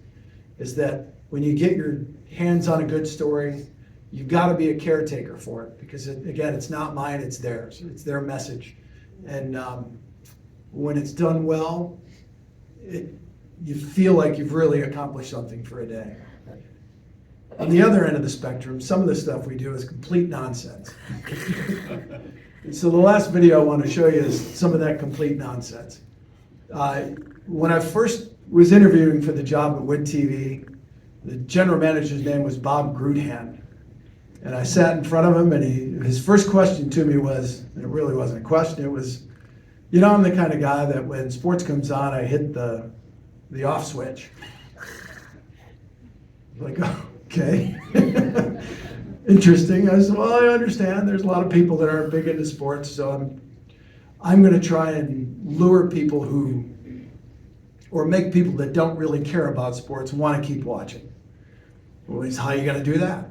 is that when you get your hands on a good story, you've got to be a caretaker for it, because again, it's not mine, it's theirs. It's their message. And when it's done well, you feel like you've really accomplished something for a day. On the other end of the spectrum, some of the stuff we do is complete nonsense. And so the last video I want to show you is some of that complete nonsense. When I first was interviewing for the job at WIT TV, the general manager's name was Bob Grudhan. And I sat in front of him, and his first question to me was, and it really wasn't a question, it was, I'm the kind of guy that when sports comes on, I hit the off switch. Like, okay. Interesting. I said, well, I understand. There's a lot of people that aren't big into sports, so I'm going to try and lure people or make people that don't really care about sports want to keep watching. Well, how are you going to do that?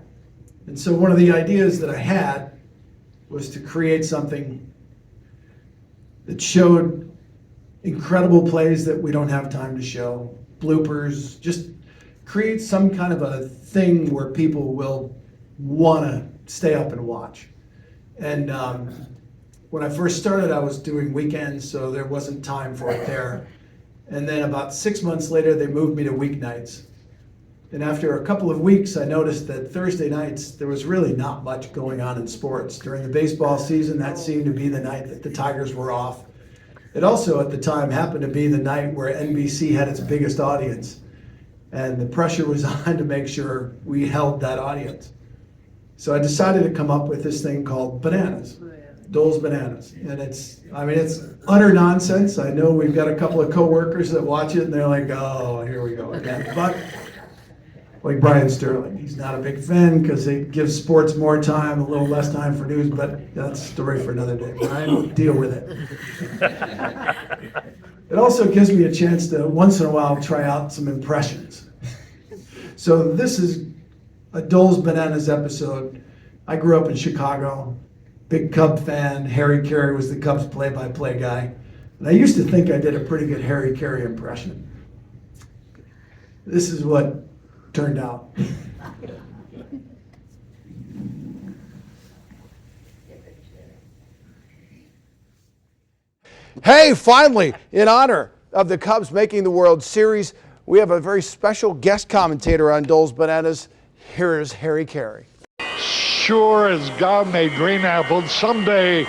And so one of the ideas that I had was to create something that showed incredible plays that we don't have time to show, bloopers, just create some kind of a thing where people will want to stay up and watch. And when I first started, I was doing weekends, so there wasn't time for it there. And then about 6 months later, they moved me to weeknights. And after a couple of weeks, I noticed that Thursday nights, there was really not much going on in sports. During the baseball season, that seemed to be the night that the Tigers were off. It also, at the time, happened to be the night where NBC had its biggest audience. And the pressure was on to make sure we held that audience. So I decided to come up with this thing called Bananas, Doles Bananas. And it's utter nonsense. I know we've got a couple of coworkers that watch it and they're like, oh, here we go again. But like Brian Sterling, he's not a big fan because it gives sports more time, a little less time for news, but that's a story for another day. Brian, deal with it. It also gives me a chance to, once in a while, try out some impressions. So this is a Doles Bananas episode. I grew up in Chicago, big Cub fan. Harry Carey was the Cubs play-by-play guy. And I used to think I did a pretty good Harry Carey impression. This is what turned out. Hey, finally, in honor of the Cubs making the World Series, we have a very special guest commentator on Doles Bananas. Here is Harry Carey. Sure as God made green apples, someday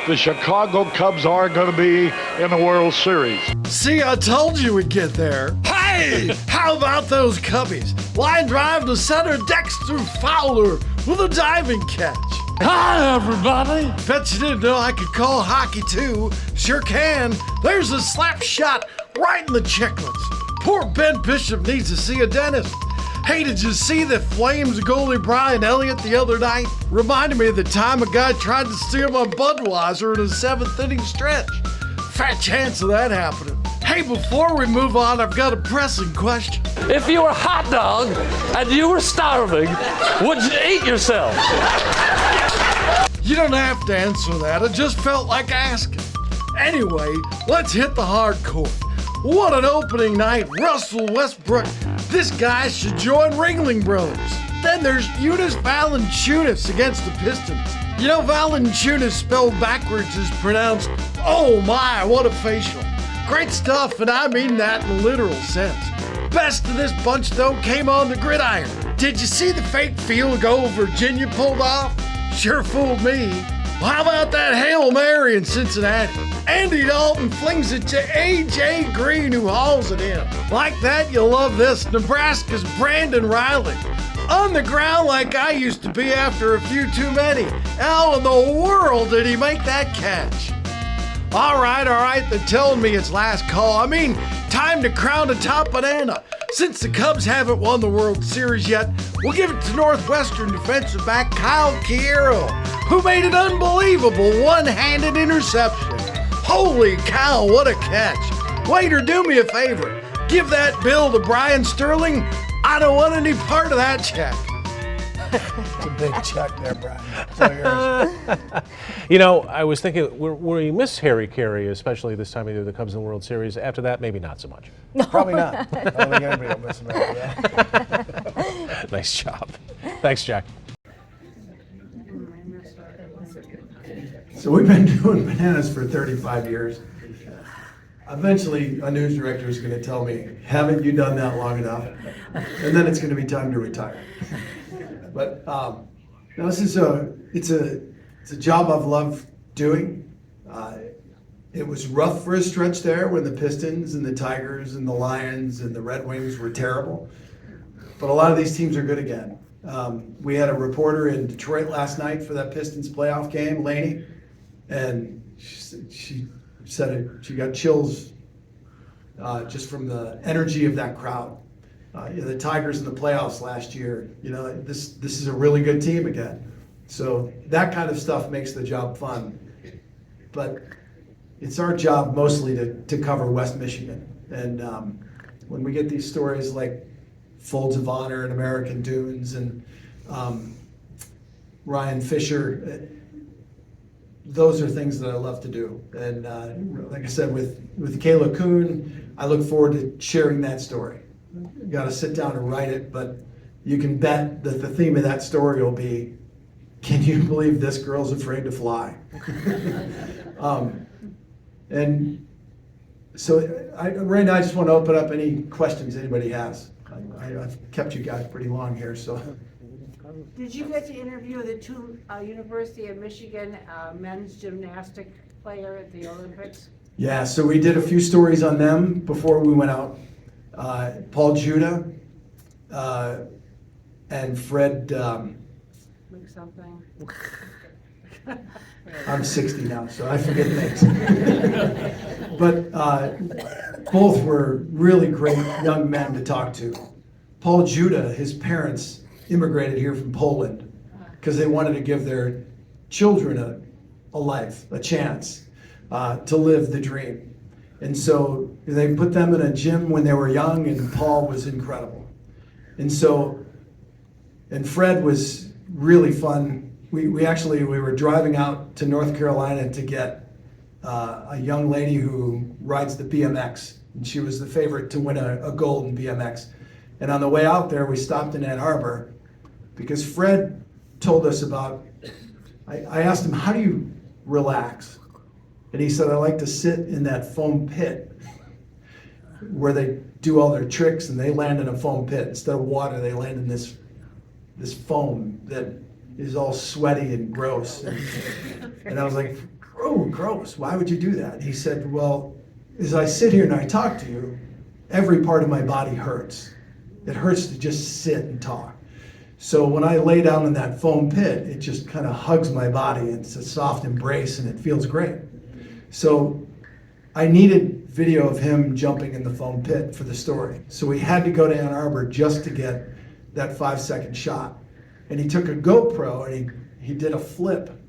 the Chicago Cubs are going to be in the World Series. See, I told you we'd get there. Hey, how about those Cubbies? Line drive to center, Dexter Fowler with a diving catch. Hi, everybody. Bet you didn't know I could call hockey, too. Sure can. There's a slap shot right in the chicklets. Poor Ben Bishop needs to see a dentist. Hey, did you see the Flames goalie Brian Elliott the other night? Reminded me of the time a guy tried to steal my Budweiser in a 7th inning stretch. Fat chance of that happening. Hey, before we move on, I've got a pressing question. If you were a hot dog and you were starving, would you eat yourself? You don't have to answer that. I just felt like asking. Anyway, let's hit the hardcore. What an opening night. Russell Westbrook. This guy should join Ringling Brothers. Then there's Unis Valanciunas against the Pistons. You know, Valanciunas spelled backwards is pronounced, oh my, what a facial. Great stuff, and I mean that in a literal sense. Best of this bunch, though, came on the gridiron. Did you see the fake field goal Virginia pulled off? Sure fooled me. Well, how about that Hail Mary in Cincinnati? Andy Dalton flings it to A.J. Green, who hauls it in. Like that, you'll love this. Nebraska's Brandon Riley. On the ground like I used to be after a few too many. How in the world did he make that catch? All right, they're telling me it's last call. I mean, time to crown a top banana. Since the Cubs haven't won the World Series yet, we'll give it to Northwestern defensive back Kyle Quiero, who made an unbelievable one-handed interception. Holy cow, what a catch. Waiter, do me a favor. Give that bill to Brian Sterling. I don't want any part of that check. It's a big check there, Brian. It's all yours. You know, I was thinking, we miss Harry Carey, especially this time of year, the Cubs in the World Series. After that, maybe not so much. Probably not. I don't think anybody will miss him after that. Nice job. Thanks, Jack. So we've been doing Bananas for 35 years. Eventually, a news director is going to tell me, haven't you done that long enough? And then it's going to be time to retire. But no, this is it's a job I've loved doing. It was rough for a stretch there when the Pistons and the Tigers and the Lions and the Red Wings were terrible. But a lot of these teams are good again. We had a reporter in Detroit last night for that Pistons playoff game, Lainey, and she said she got chills just from the energy of that crowd. The Tigers in the playoffs last year, this is a really good team again. So that kind of stuff makes the job fun. But it's our job mostly to cover West Michigan. And when we get these stories like Folds of Honor and American Dunes and Ryan Fisher, those are things that I love to do. And like I said, with Kayla Kuhn, I look forward to sharing that story. Got to sit down and write it, but you can bet that the theme of that story will be, can you believe this girl's afraid to fly? And so right now I just want to open up any questions anybody has. I've kept you guys pretty long here, so. Did you get to interview the two University of Michigan men's gymnastic player at the Olympics? Yeah, so we did a few stories on them before we went out. Paul Judah and Fred. Like something. I'm 60 now, so I forget things. But both were really great young men to talk to. Paul Judah, his parents immigrated here from Poland because they wanted to give their children a life, a chance to live the dream. And so they put them in a gym when they were young, and Paul was incredible. And Fred was really fun. We were driving out to North Carolina to get a young lady who rides the BMX, and she was the favorite to win a gold in BMX. And on the way out there, we stopped in Ann Arbor because Fred told us about, I asked him, how do you relax? And he said, I like to sit in that foam pit where they do all their tricks, and they land in a foam pit. Instead of water, they land in this foam that is all sweaty and gross. And I was like, oh, gross, why would you do that? He said, well, as I sit here and I talk to you, every part of my body hurts. It hurts to just sit and talk. So when I lay down in that foam pit, it just kind of hugs my body. It's a soft embrace and it feels great. So I needed video of him jumping in the foam pit for the story. So we had to go to Ann Arbor just to get that 5-second shot. And he took a GoPro and he did a flip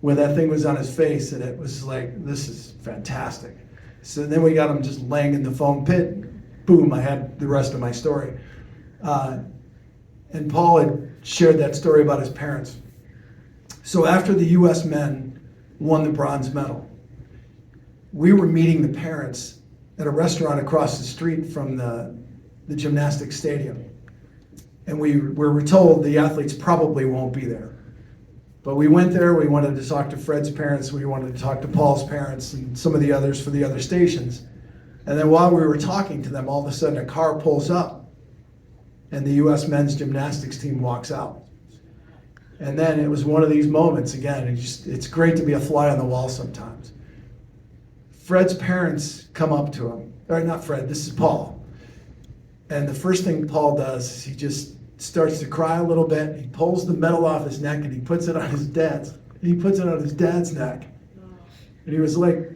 where that thing was on his face, and it was like, this is fantastic. So then we got him just laying in the foam pit. Boom, I had the rest of my story. And Paul had shared that story about his parents. So after the U.S. men won the bronze medal, we were meeting the parents at a restaurant across the street from the gymnastics stadium. And we were told the athletes probably won't be there. But we went there, we wanted to talk to Fred's parents, we wanted to talk to Paul's parents and some of the others for the other stations. And then while we were talking to them, all of a sudden a car pulls up and the U.S. men's gymnastics team walks out. And then it was one of these moments, again, it's great to be a fly on the wall sometimes. Fred's parents come up to him, or not Fred, this is Paul. And the first thing Paul does is he just starts to cry a little bit. He pulls the medal off his neck and he puts it on his dad's. He puts it on his dad's neck. And he was like,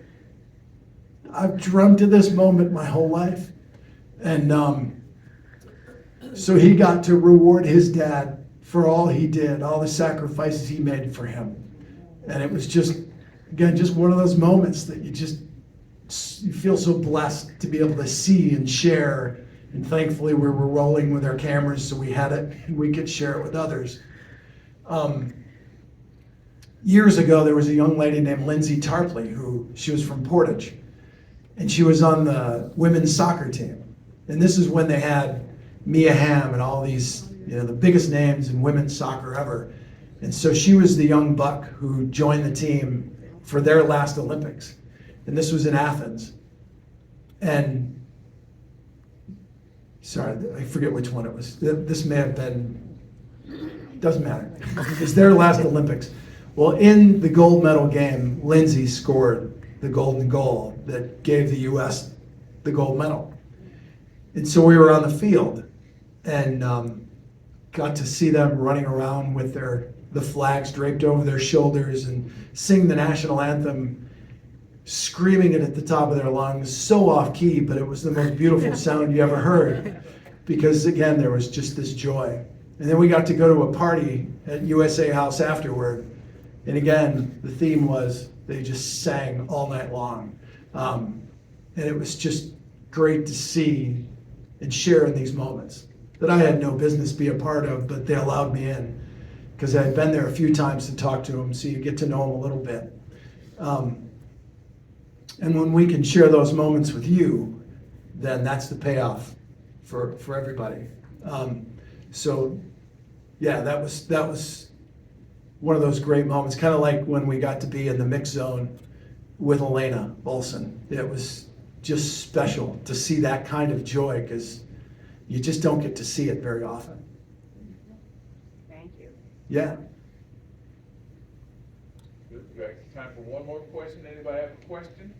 I've dreamt of this moment my whole life. And so he got to reward his dad for all he did, all the sacrifices he made for him. And it was just, again, just one of those moments that you feel so blessed to be able to see and share. And thankfully we were rolling with our cameras, so we had it and we could share it with others. Years ago, there was a young lady named Lindsay Tarpley she was from Portage, and she was on the women's soccer team. And this is when they had Mia Hamm and all these, the biggest names in women's soccer ever. And so she was the young buck who joined the team for their last Olympics. And this was in Athens. And sorry, I forget which one it was. This may have been, doesn't matter. It's their last Olympics. Well, in the gold medal game, Lindsay scored the golden goal that gave the U.S. the gold medal. And so we were on the field and got to see them running around with the flags draped over their shoulders and sing the national anthem, screaming it at the top of their lungs, so off key, but it was the most beautiful sound you ever heard, because again, there was just this joy. And then we got to go to a party at USA House afterward, and again, the theme was they just sang all night long. And it was just great to see and share in these moments that I had no business be a part of, but they allowed me in because I had been there a few times to talk to them, so you get to know them a little bit. And when we can share those moments with you, then that's the payoff for everybody. So, yeah, that was one of those great moments, kind of like when we got to be in the mix zone with Elena Olsen. It was just special to see that kind of joy, because you just don't get to see it very often. Thank you. Yeah. Good. We got time for one more question. Anybody have a question?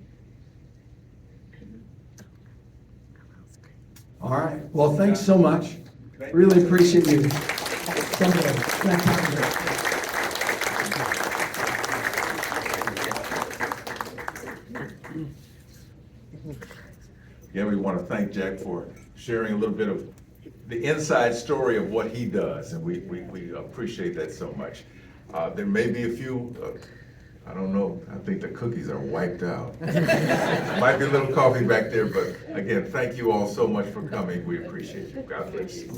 All right. Well, thanks so much. Really appreciate you. Thank you. Again, we want to thank Jack for sharing a little bit of the inside story of what he does, and we appreciate that so much. There may be a few, I don't know, I think the cookies are wiped out. Might be a little coffee back there, but again, thank you all so much for coming. We appreciate you. God bless you.